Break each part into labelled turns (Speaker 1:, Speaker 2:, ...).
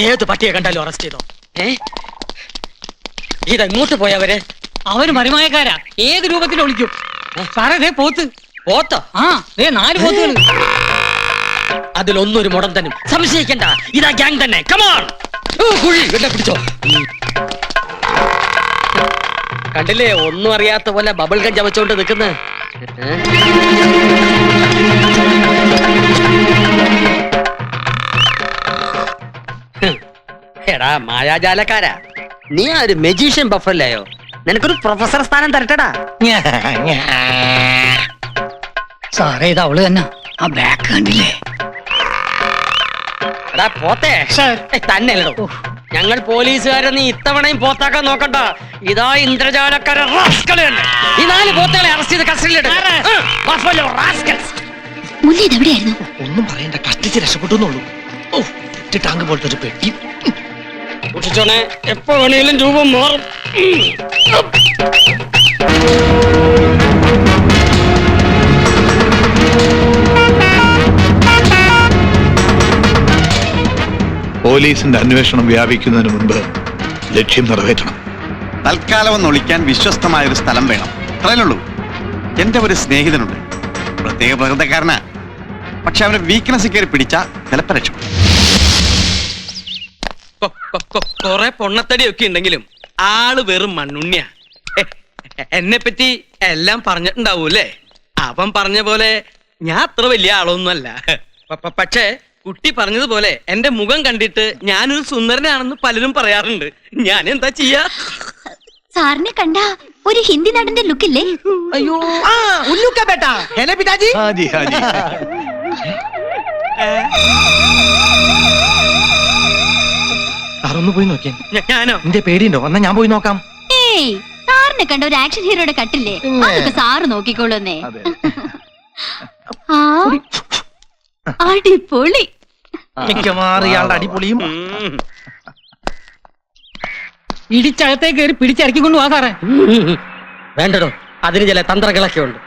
Speaker 1: ഏത് പട്ടിയെ കണ്ടാലും അറസ്റ്റ് ചെയ്തോ? ഇതെങ്ങോട്ട് പോയവര്?
Speaker 2: അവര് മരുമായക്കാരാ, ഏത് രൂപത്തിൽ ഒളിക്കും. സാറേ ദേ പോത്ത്.
Speaker 1: പോത്തോ?
Speaker 2: ആ ദേ 4 പോത്തുകൾ.
Speaker 1: അതിലൊന്നൊരു മുടം തന്നെ, സംശയിക്കണ്ട. ഇതാ ഗ്യാങ് തന്നെ. കമോൺ, കുഴി പിടിച്ചോ. കണ്ടില്ലേ, ഒന്നും അറിയാത്ത പോലെ ബബിൾ ഗം ചവച്ചോണ്ട് നിൽക്കുന്ന. എടാ മായാജാലക്കാരാ, നീ ആ ഒരു മെജീഷ്യൻ ബഫല്ലായോ? നിനക്കൊരു പ്രൊഫസർ സ്ഥാനം തരട്ടടാ.
Speaker 2: സാറേ ഇത് അവള് തന്നെ. ആ ബാക്ക് കണ്ടില്ലേ?
Speaker 1: എടാ പോത്തേ, തന്നെ അല്ലടോ. ഞങ്ങൾ പോലീസുകാരെ നീ ഇത്തവണയും പോത്താക്കാൻ നോക്കണ്ട. ഇതാ ഇന്ദ്രജാലക്കാരെ റാസ്കലുണ്ട്. ഈ 4 പോത്തുകളെ അറസ്റ്റ് ചെയ്ത് കസ്റ്റഡിയിലിടും.
Speaker 3: ഒന്നും പറയണ്ട, കഷ്ടിച്ച് രക്ഷപ്പെട്ടു. ടാങ്ക് പോലത്തെ ഒരു പെട്ടി.
Speaker 1: സൂക്ഷിച്ചോണേ, എപ്പോ വേണേലും രൂപം മാറും.
Speaker 4: പോലീസിന്റെ അന്വേഷണം വ്യാപിക്കുന്നതിന് മുൻപ് ലക്ഷ്യം നിറവേറ്റണം.
Speaker 5: തൽക്കാലം ഒന്ന് ഒളിക്കാൻ വിശ്വസ്തമായ ഒരു സ്ഥലം വേണം. അത്രയുള്ളൂ. എന്റെ ഒരു സ്നേഹിതനുണ്ട്, പ്രത്യേക പ്രകൃതക്കാരനാ. പക്ഷെ അവന്റെ വീക്ക്നെസ് കയറി പിടിച്ച ചിലപ്പോ രക്ഷപ്പെടും.
Speaker 1: കൊറേ പൊണ്ണത്തടിയൊക്കെ ഉണ്ടെങ്കിലും ആള് വെറും മണ്ണുണ്ണിയാ. എന്നെ പറ്റി എല്ലാം പറഞ്ഞിട്ടുണ്ടാവൂല്ലേ? അവൻ പറഞ്ഞ പോലെ ഞാൻ അത്ര വലിയ ആളൊന്നുമല്ല. പക്ഷേ കുട്ടി പറഞ്ഞതുപോലെ എന്റെ മുഖം കണ്ടിട്ട് ഞാനൊരു സുന്ദരനാണെന്ന് പലരും പറയാറുണ്ട്. ഞാൻ എന്താ ചെയ്യാ?
Speaker 6: സാറിനെ കണ്ട ഒരു ഹിന്ദി നടന്റെ ലുക്കില്ലേ?
Speaker 3: അയ്യോ, ഉല്ലുക്ക ബേട്ടാ. ഹലോ പിതാജി.
Speaker 4: ഹാജി ഹാജി.
Speaker 3: സാറൊന്ന് പോയി നോക്കിയാ.
Speaker 1: ഞാനോ?
Speaker 3: എന്റെ പേടിയുണ്ടോ? എന്നാ ഞാൻ പോയി നോക്കാം.
Speaker 6: ഏയ്, സാറിനെ കണ്ട ഒരു ആക്ഷൻ ഹീറോയുടെ കട്ടില്ലേ? അതൊക്കെ സാറ് നോക്കിക്കോളൂന്നേ. അടിപൊളി.
Speaker 3: ഇയാളുടെ അടിപൊളിയും.
Speaker 2: ഇടിച്ചകത്തേക്ക് കയറി പിടിച്ചിറക്കിക്കൊണ്ട് വാ സാറേ.
Speaker 1: വേണ്ടടോ, അതിന് ചില തന്ത്രങ്ങളൊക്കെ ഉണ്ട്.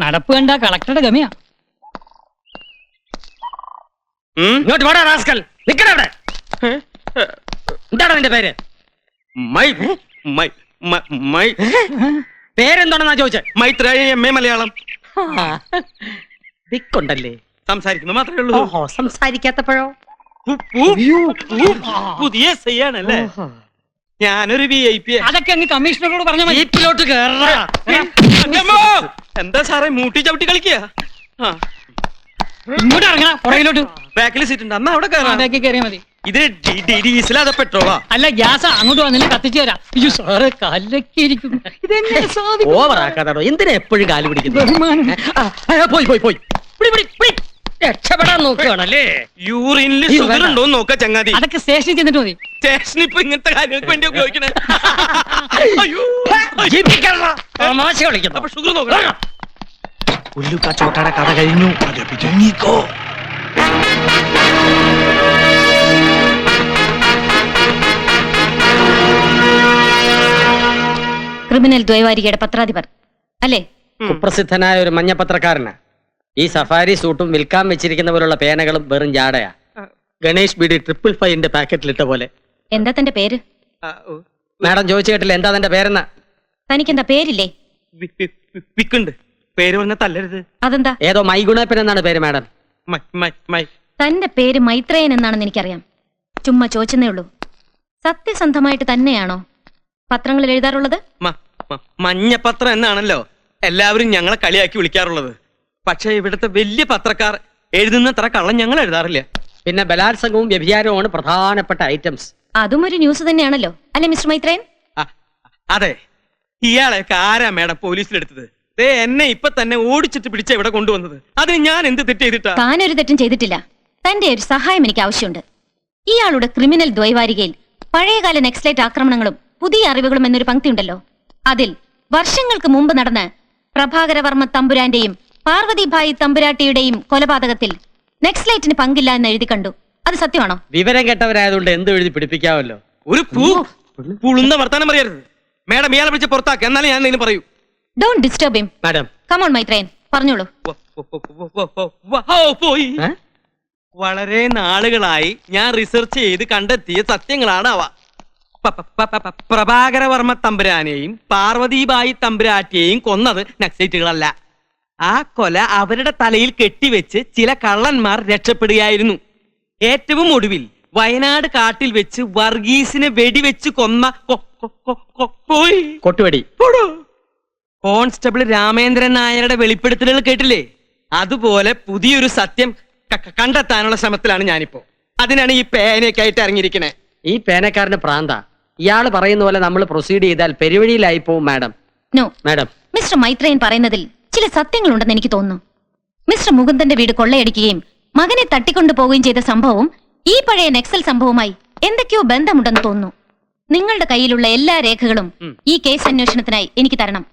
Speaker 2: നടപ്പ് കണ്ട കളക്ടറുടെ ഗമയാ.
Speaker 1: ഇങ്ങോട്ട് വാടാ റാസ്കൽ. നിക്കടാ അവിടെ. എന്താണ് നിന്റെ പേര്? പേരെന്താണെന്നാ ചോദിച്ചേ?
Speaker 7: മൈത്രേയ MA മലയാളം.
Speaker 1: ദിക്കുണ്ടല്ലേ?
Speaker 7: സംസാരിക്കുന്നു മാത്രമേ ഉള്ളൂ.
Speaker 1: ഓഹോ, സംസാരിക്കാത്തപ്പോഴോ?
Speaker 7: പുതിയ ചെയ്യാണല്ലേ? ഞാനൊരു VIP.
Speaker 2: അതൊക്കെ അങ്ങ് കമ്മീഷണറോട് പറഞ്ഞാൽ മതി.
Speaker 1: ജീപ്പിലോട്ട് കേറാ.
Speaker 7: എന്താ സാറേ മൂട്ടി ചവിട്ടി കളിക്കുക?
Speaker 2: ഇങ്ങോട്ട് ഇറങ്ങണ പുറകിലോട്ട്.
Speaker 7: ബാക്കിൽ സീറ്റ് ഉണ്ട്, അന്നാ അവിടെ കയറാം.
Speaker 2: ബാക്കി കയറിയാ മതി.
Speaker 7: ഇത് ഡീസൽ അതോ പെട്രോളാ?
Speaker 2: അല്ല, ഗ്യാസ്. അങ്ങോട്ട് വന്നിട്ട് കത്തിച്ചു തരാം. അയ്യോ സാറ് കല്ലൊക്കെ ഇതെങ്ങനെ സാധിക്കും?
Speaker 1: ഓവറാക്കാതാടോ, എന്തിനാ എപ്പോഴും കാല് പിടിക്കുന്നു?
Speaker 2: ബഹുമാനം.
Speaker 1: പോയി പോയി പോയി. രക്ഷപ്പെടാൻ നോക്കുകയാണല്ലേ?
Speaker 7: യൂറിനിൽ ഷുഗർ ഉണ്ടോ നോക്ക ചങ്ങാതി.
Speaker 2: അതൊക്കെ സ്റ്റേഷനിൽ ചെന്നിട്ട് മതി.
Speaker 7: സ്റ്റേഷൻ ഇപ്പൊ ഇങ്ങനത്തെ കാര്യങ്ങൾക്ക് വേണ്ടി ഉപയോഗിക്കണേ.
Speaker 1: തമാശ കളിക്കുന്നു.
Speaker 7: അപ്പൊ ഷുഗർ നോക്കണം.
Speaker 3: ഉല്ലുക്ക ചോട്ടാടെ കഥ കഴിഞ്ഞു.
Speaker 6: ക്രിമിനൽ ദ്വൈവാരികയുടെ പത്രാധിപർ അല്ലേ?
Speaker 1: കുപ്രസിദ്ധനായ ഒരു മഞ്ഞപത്രക്കാരനാ. ഈ സഫാരി സൂട്ടും വിൽക്കാൻ വെച്ചിരിക്കുന്ന പോലുള്ള പേനകളും വെറും ജാടയാ. ഗണേഷ് ബിഡി 555 പാക്കറ്റിലിട്ട പോലെ.
Speaker 6: എന്താ തന്റെ പേര്?
Speaker 1: മാഡം ചോദിച്ചു കേട്ടില്ല എന്താ തന്റെ പേരെന്നാ?
Speaker 6: തനിക്കെന്താ പേരില്ലേ?
Speaker 7: വിക്കുണ്ട്. പേര് പറഞ്ഞ തല്ലരുത്.
Speaker 6: അതെന്താ?
Speaker 1: ഏതോ മൈഗുണപ്പൻ എന്നാണ് പേര് മാഡം.
Speaker 6: തന്റെ പേര് മൈത്രേയൻ എന്നാണെന്ന് എനിക്കറിയാം. ചുമ്മാ ചോദിച്ചെന്നേ ഉള്ളൂ. സത്യസന്ധമായിട്ട് തന്നെയാണോ പത്രങ്ങളിൽ എഴുതാറുള്ളത്?
Speaker 7: മഞ്ഞപത്രം എന്നാണല്ലോ എല്ലാവരും ഞങ്ങളെ കളിയാക്കി വിളിക്കാറുള്ളത്. പക്ഷെ ഇവിടുത്തെ വലിയ പത്രക്കാർ എഴുതുന്നത്ര കള്ളം ഞങ്ങൾ എഴുതാറില്ല.
Speaker 1: പിന്നെ ബലാത്സംഗവും വ്യഭിചാരവുമാണ് പ്രധാനപ്പെട്ട ഐറ്റംസ്.
Speaker 6: അതും ഒരു ന്യൂസ് തന്നെയാണല്ലോ അല്ലെ മിസ്റ്റർ മൈത്രേയൻ?
Speaker 7: അതെ. ഇയാളെയൊക്കെ ആരാ മേഡം പോലീസിലെടുത്തത്? എന്നെ ഇപ്പൊ തന്നെ ഓടിച്ചിട്ട് പിടിച്ച ഇവിടെ കൊണ്ടുവന്നത്. അതിന് ഞാൻ എന്ത് തെറ്റ് ചെയ്തിട്ടാ?
Speaker 6: താനൊരു തെറ്റും ചെയ്തിട്ടില്ല. തന്റെ ഒരു സഹായം എനിക്ക് ആവശ്യമുണ്ട്. ഇയാളുടെ ക്രിമിനൽ ദ്വൈവാരികയിൽ പഴയകാല നെക്സ്ലൈറ്റ് ആക്രമണങ്ങളും പുതിയ അറിവുകളും എന്നൊരു പങ്ക്തി ഉണ്ടല്ലോ. അതിൽ വർഷങ്ങൾക്ക് മുമ്പ് നടന്ന പ്രഭാകരവർമ്മ തമ്പുരാന്റെയും പാർവതിഭായി തമ്പുരാട്ടിയുടെയും കൊലപാതകത്തിൽ നെക്സ്ലൈറ്റിന് പങ്കില്ല എന്ന് എഴുതി കണ്ടു. അത് സത്യമാണോ?
Speaker 1: വിവരം കെട്ടവരായതുകൊണ്ട് എന്ത് എഴുതി പിടിപ്പിക്കാമല്ലോ.
Speaker 7: ഒരു പുളുന്ന വർത്താനം പറയരുത് മേഡം. ഇയാളെ വിളിച്ച് പുറത്താക്കുക, എന്നാലും ഞാൻ എന്തെങ്കിലും പറയൂ.
Speaker 6: Don't disturb him.
Speaker 1: Madam
Speaker 6: come on Maitreyan, പറഞ്ഞോളൂ.
Speaker 1: പോയി. വളരെ നാളുകളായി ഞാൻ റിസർച്ച് ചെയ്ത് കണ്ടെത്തിയ സത്യങ്ങളാണ് അവ. പ്രഭാകരവർമ്മ തമ്പുരാനെയും പാർവതീബായി തമ്പുരാറ്റിയെയും കൊന്നത് നക്സൈറ്റുകളല്ല. ആ കൊല അവരുടെ തലയിൽ കെട്ടിവെച്ച് ചില കള്ളന്മാർ രക്ഷപ്പെടുകയായിരുന്നു. ഏറ്റവും ഒടുവിൽ വയനാട് കാട്ടിൽ വെച്ച് വർഗീസിനെ വെടിവെച്ച് കൊന്ന പോയി
Speaker 7: കൊട്ടുവടി.
Speaker 1: കോൺസ്റ്റബിൾ രാമേന്ദ്രൻ നായരുടെ വെളിപ്പെടുത്തലുകൾ കേട്ടില്ലേ? അതുപോലെ പുതിയൊരു സത്യം കണ്ടെത്താനുള്ള ശ്രമത്തിലാണ് ഞാനിപ്പോ. അതിനാണ് ഈ പേനയൊക്കെ ആയിട്ട് ഇറങ്ങിയിരിക്കണേ.
Speaker 7: ഈ പേനക്കാരന്റെ പ്രാന്ത. ഇയാള് പറയുന്ന പോലെ നമ്മൾ പ്രൊസീഡ് ചെയ്താൽ പെരുവഴിയിലായി പോവും madam.
Speaker 6: No
Speaker 7: madam,
Speaker 6: mister Maitreyan പറയുന്നതിൽ ചില സത്യങ്ങളുണ്ടെന്ന് എനിക്ക് തോന്നുന്നു. മിസ്റ്റർ മുകുന്ദന്റെ വീട് കൊള്ളയടിക്കുകയും മകനെ തട്ടിക്കൊണ്ടു പോവുകയും ചെയ്ത സംഭവവും ഈ പഴയ നക്സൽ സംഭവവുമായി എന്തൊക്കെയോ ബന്ധമുണ്ടെന്ന് തോന്നുന്നു. നിങ്ങളുടെ കയ്യിലുള്ള എല്ലാ രേഖകളും ഈ കേസ് അന്വേഷണത്തിനായി എനിക്ക് തരണം.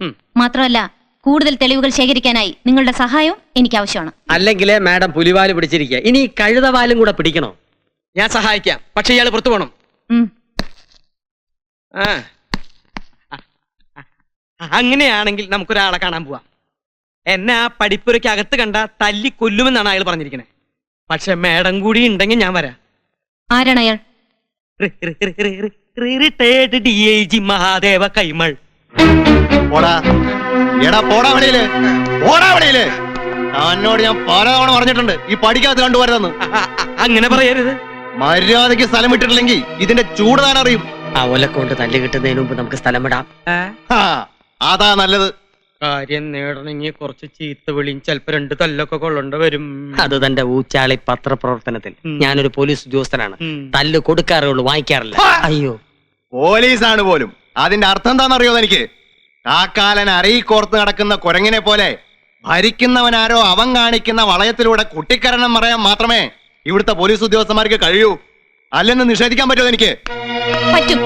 Speaker 6: മാത്രമല്ല, കൂടുതൽ തെളിവുകൾ ശേഖരിക്കാനായി നിങ്ങളുടെ സഹായവും എനിക്ക് ആവശ്യമാണ്.
Speaker 7: അല്ലെങ്കിലേ മാഡം പുലിവാല് പിടിച്ചിരിക്കുക. ഇനി കഴുതവാലും കൂടെ പിടിക്കണോ?
Speaker 1: ഞാൻ സഹായിക്കാം, പക്ഷെ ഇയാൾ പുറത്തു പോകണം.
Speaker 6: ഉം.
Speaker 1: ആ. അങ്ങനെയാണെങ്കിൽ നമുക്കൊരാളെ കാണാൻ പോവാം. എന്നെ ആ പഠിപ്പുരയ്ക്ക് അകത്ത് കണ്ട തല്ലി കൊല്ലുമെന്നാണ് അയാൾ പറഞ്ഞിരിക്കണേ. പക്ഷെ മേഡം കൂടി ഉണ്ടെങ്കിൽ ഞാൻ വരാം.
Speaker 6: ആരാണ് അയാൾ?
Speaker 1: Retired DIG Mahadeva Kaimal.
Speaker 5: പോടാ എടാ, പോടാ വെളിയില്, പോടാ വെളിയില്. എന്നോട് ഞാൻ പലതവണ പറഞ്ഞിട്ടുണ്ട് ഈ പഠിക്കാത്ത കണ്ടുവരുതെന്ന്.
Speaker 1: അങ്ങനെ പറയരുത്.
Speaker 5: മര്യാദയ്ക്ക് സ്ഥലം വിട്ടിട്ടില്ലെങ്കിൽ ഇതിന്റെ ചൂട് താൻ അറിയും.
Speaker 7: ആ ഒലക്കൊണ്ട് തല്ല് കിട്ടുന്നതിന് മുമ്പ് നമുക്ക് സ്ഥലം വിടാം.
Speaker 5: ആ, അതാ നല്ലത്.
Speaker 1: കാര്യം നേടണമെങ്കിൽ കുറച്ച് ചീത്ത വിളിയും ചിലപ്പോ 2 തല്ലൊക്കെ കൊള്ളേണ്ട വരും.
Speaker 7: അത് തന്റെ ഊച്ചാളി പത്രപ്രവർത്തനത്തിൽ. ഞാനൊരു പോലീസ് ഉദ്യോഗസ്ഥനാണ്. തല്ല് കൊടുക്കാറേ ഉള്ളൂ, വാങ്ങിക്കാറില്ല. അയ്യോ,
Speaker 5: പോലീസാണ് പോലും. അതിന്റെ അർത്ഥം എന്താണെന്നറിയോ എനിക്ക്? കാക്കാലൻ അരയിക്കോർത്ത് നടക്കുന്ന കുരങ്ങിനെ പോലെ ഭരിക്കുന്നവനാരോ അവൻ കാണിക്കുന്ന വളയത്തിലൂടെ കുട്ടിക്കരണം പറയാൻ മാത്രമേ ഇവിടുത്തെ പോലീസ് ഉദ്യോഗസ്ഥന്മാർക്ക് കഴിയൂ. അല്ലെന്ന് നിഷേധിക്കാൻ പറ്റുമോ എനിക്ക്?
Speaker 6: പറ്റും.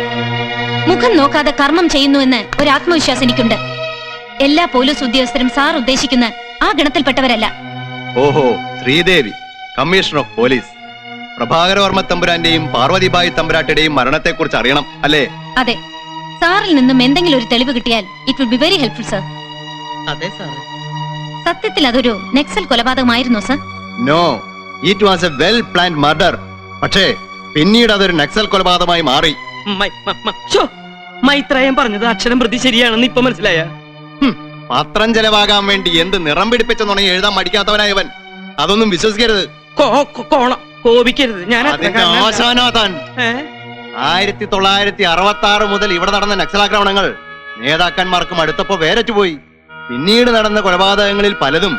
Speaker 6: മുഖം നോക്കാതെ കർമ്മം ചെയ്യുന്നു എന്ന് ഒരു ആത്മവിശ്വാസം എനിക്കുണ്ട്. എല്ലാ പോലീസ് ഉദ്യോഗസ്ഥരും സാർ ഉദ്ദേശിക്കുന്ന ആ ഗണത്തിൽപ്പെട്ടവരല്ല.
Speaker 5: ഓഹോ, Sridevi, commissioner of police. Prabhakaravarma തമ്പുരാന്റെയും പാർവതിബായി തമ്പുരാട്ടിയുടെയും മരണത്തെക്കുറിച്ച് അറിയണം അല്ലേ?
Speaker 6: അതെ. സാറിൽ നിന്നും എന്തെങ്കിലും ഒരു തെളിവ് കിട്ടിയാൽ it will be very helpful sir.
Speaker 1: അതെ സാറേ.
Speaker 6: സത്യത്തിൽ അതൊരു നക്സൽ കൊലപാതകമായിരുന്നോ സർ?
Speaker 5: No, it was a well planned murder. പക്ഷേ പിന്നീട് അതൊരു നക്സൽ കൊലപാതകമായി മാറി.
Speaker 1: മൈത്രേയൻ പറഞ്ഞത് അക്ഷരം പ്രതി ശരിയാണെന്ന് ഇപ്പൊ മനസ്സിലായ?
Speaker 5: പത്രം ചെലവാകാൻ വേണ്ടി എന്ത് നിറം പിടിപ്പിച്ചെന്നുണ്ടെങ്കിൽ എഴുതാൻ മടിക്കാത്തവനായവൻ. അതൊന്നും വിശ്വസിക്കരുത്,
Speaker 1: കോപിക്കരുത്. ഞാൻ
Speaker 5: അതിന്റെ ആശാനാ താൻ. 1966 മുതൽ ഇവിടെ നടന്ന നക്സലാക്രമണങ്ങൾ നേതാക്കന്മാർക്കും അടുത്തപ്പോ വേരറ്റുപോയി. പിന്നീട് നടന്ന കൊലപാതകങ്ങളിൽ പലതും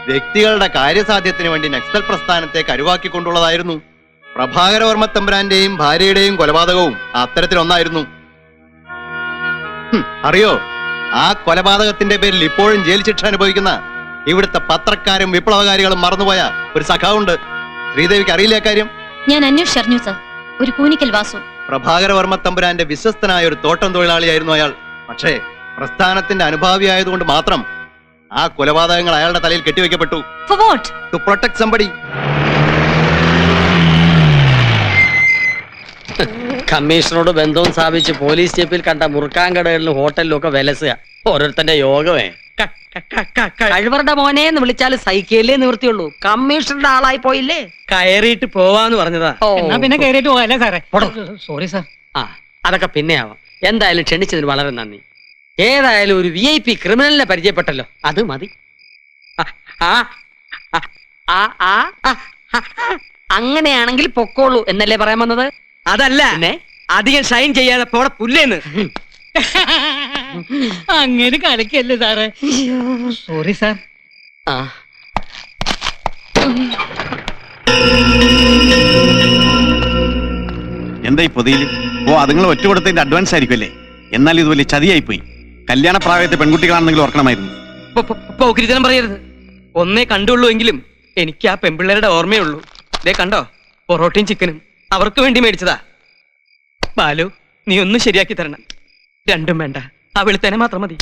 Speaker 5: വ്യക്തികളുടെ കാര്യസാധ്യത്തിന് വേണ്ടി നക്സൽ പ്രസ്ഥാനത്തെ കരുവാക്കിക്കൊണ്ടുള്ളതായിരുന്നു. പ്രഭാകരവർമ്മ തമ്പുരാന്റെയും ഭാര്യയുടെയും കൊലപാതകവും അത്തരത്തിലൊന്നായിരുന്നു. അറിയോ, ആ കൊലപാതകത്തിന്റെ പേരിൽ ഇപ്പോഴും ജയിൽ ശിക്ഷ അനുഭവിക്കുന്ന ഇവിടുത്തെ പത്രക്കാരും വിപ്ലവകാരികളും മറന്നുപോയ ഒരു സഖാവുണ്ട്. ശ്രീദേവിക്ക് അറിയില്ല കാര്യം?
Speaker 6: ഞാൻ അന്വേഷിച്ചറിഞ്ഞു സർ. ഒരു കൂനിക്കൽ വാസു.
Speaker 5: പ്രഭാകരവർമ്മ തമ്പുരാന്റെ വിശ്വസ്തനായ ഒരു തോട്ടം തൊഴിലാളിയായിരുന്നു അയാൾ. പക്ഷേ പ്രസ്ഥാനത്തിന്റെ അനുഭാവിയായതുകൊണ്ട് മാത്രം ആ കൊലപാതകങ്ങൾ അയാളുടെ തലയിൽ കെട്ടിവെക്കപ്പെട്ടു.
Speaker 6: For what?
Speaker 5: To protect somebody.
Speaker 7: കമ്മീഷണറോട് ബന്ധവും സ്ഥാപിച്ച് പോലീസ് ജീപ്പിൽ കണ്ട മുറുക്കാൻകടകളിലും ഹോട്ടലിലും ഒക്കെ വിലസുക ഓരോരുത്തന്റെ യോഗമേ. കഴിവറുടെ മോനെ എന്ന് വിളിച്ചാൽ സൈക്കിളിലേ നിവൃത്തിയുള്ളൂ. കമ്മീഷണറുടെ ആളായി പോയില്ലേ?
Speaker 1: കയറിയിട്ട് പോവാന്ന് പറഞ്ഞതാ.
Speaker 2: എന്നാ പിന്നെ കയറിയിട്ട് പോകല്ലേ സാറേ? Sorry sir.
Speaker 7: ആ, അതൊക്കെ പിന്നെ ആവാം. എന്തായാലും ക്ഷണിച്ചതിന് വളരെ നന്ദി. ഏതായാലും ഒരു VIP ക്രിമിനലിനെ പരിചയപ്പെട്ടല്ലോ, അത് മതി. അങ്ങനെയാണെങ്കിൽ പൊക്കോളൂ എന്നല്ലേ പറയാൻ വന്നത്?
Speaker 1: അതല്ല, അധികം ഷൈൻ ചെയ്യാതെ പോടെ പുല്ലേന്ന്.
Speaker 2: അങ്ങനെ കളിക്കല്ലേ സാറേ? Sorry sir.
Speaker 7: ആ,
Speaker 5: എന്താ ഈ പൊതിയിൽ? ഓ, അതുങ്ങൾ ഒറ്റ കൊടുത്തതിന്റെ അഡ്വാൻസ് ആയിരിക്കുമല്ലേ? എന്നാൽ ഇത് വലിയ ചതിയായി പോയി. കല്യാണ പ്രായത്തെ പെൺകുട്ടികളാണെന്നെങ്കിലും ഓർക്കണമായിരുന്നു.
Speaker 1: പോക്കിരിത്തനം പറയരുത്. ഒന്നേ കണ്ടുള്ളൂ എങ്കിലും എനിക്ക് ആ പെൺപിള്ളേരുടെ ഓർമ്മയുള്ളൂ. ദേ കണ്ടോ, പൊറോട്ടയും ചിക്കനും അവർക്ക് വേണ്ടി മേടിച്ചതാ. ബാലു, നീ ഒന്ന് ശരിയാക്കി തരണം. രണ്ടും വേണ്ട, ആ വെളുത്തേനെ മാത്രം മതി.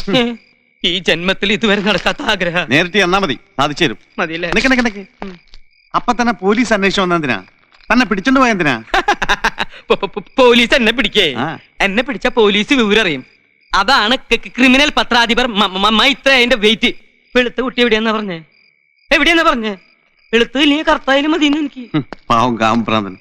Speaker 1: ഈ ജന്മത്തിൽ ഇതുവരെ നടക്കാത്ത ആഗ്രഹം.
Speaker 5: നേരിട്ട് എന്നാ മതി, സാധിച്ചു തരും.
Speaker 1: മതിയല്ലേ?
Speaker 5: അപ്പൊ തന്നെ പോലീസ് അന്വേഷണം വന്നെന്തിനാ? തന്നെ പിടിച്ചോണ്ട് പോയെന്തിനാ?
Speaker 1: പോലീസ് എന്നെ പിടിക്കേ?
Speaker 5: ആ.
Speaker 1: എന്നെ പിടിച്ച പോലീസ് വിവരം അറിയും. അതാണ് ക്രിമിനൽ പത്രാധിപർ മൈത്രേയന്റെ വെയിറ്റ്. വെളുത്ത കുട്ടി എവിടെയാന്നാ പറഞ്ഞേ? എവിടെയാന്നാ പറഞ്ഞേ? വെളുത്ത് ഇല്ലെങ്കിൽ കറുത്തായാലും മതിയെന്ന് എനിക്ക്.
Speaker 8: പാവം കാമ്പ്രാന്തൻ.